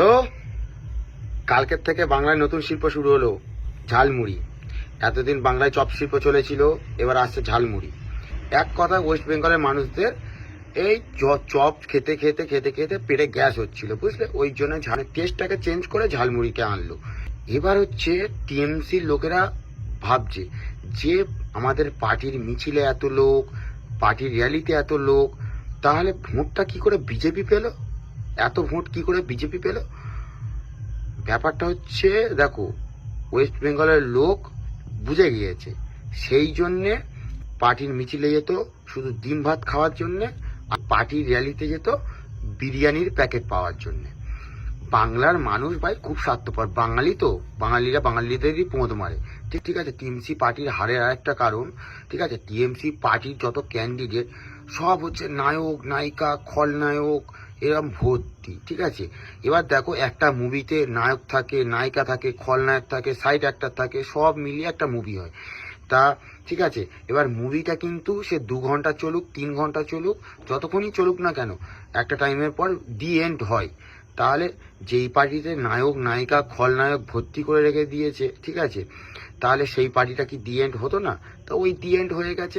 তো কালকের থেকে বাংলায় নতুন শিল্প শুরু হলো, ঝালমুড়ি। এতদিন বাংলায় চপ শিল্প চলেছিল, এবার আসছে ঝালমুড়ি। এক কথা, ওয়েস্ট বেঙ্গলের মানুষদের এই চপ খেতে খেতে খেতে খেতে পেটে গ্যাস হচ্ছিল, বুঝলে? ওই জন্য টেস্টটাকে চেঞ্জ করে ঝালমুড়িকে আনলো। এবার হচ্ছে টিএমসির লোকেরা ভাবছে যে আমাদের পার্টির মিছিলে এত লোক, পার্টির র্যালিতে এত লোক, তাহলে ভোটটা কি করে বিজেপি পেল? এত ভোট কি করে বিজেপি পেল? ব্যাপারটা হচ্ছে, দেখো, ওয়েস্ট বেঙ্গলের লোক বুঝে গিয়েছে। সেই জন্যে পার্টির মিছিলে যেত শুধু ডিম ভাত খাওয়ার জন্যে, আর পার্টির র্যালিতে যেত বিরিয়ানির প্যাকেট পাওয়ার জন্যে। বাংলার মানুষ ভাই খুব স্বার্থপর, বাঙালি তো, বাঙালিরা বাঙালিদেরই পোঁদ মারে। ঠিক ঠিক আছে, টিএমসি পার্টির হারের আরেকটা কারণ, ঠিক আছে, টিএমসি পার্টির যত ক্যান্ডিডেট সব হচ্ছে নায়ক নায়িকা খলনায়ক, এরকম ভর্তি। ঠিক আছে, এবার দেখো, একটা মুভিতে নায়ক থাকে, নায়িকা থাকে, খলনায়ক থাকে, সাইড অ্যাক্টর থাকে, সব মিলিয়ে একটা মুভি হয়। তা ঠিক আছে, এবার মুভিটা কিন্তু সে 2 ঘন্টা চলুক, 3 ঘন্টা চলুক, যতক্ষণই চলুক না কেন, একটা টাইমের পর দি এন্ড হয়। তাহলে যেই পার্টিতে নায়ক নায়িকা খলনায়ক ভর্তি করে রেখে দিয়েছে, ঠিক আছে, তাহলে সেই পার্টিটা কি দি এন্ড হতো না? তো ওই দি এন্ড হয়ে গেছে।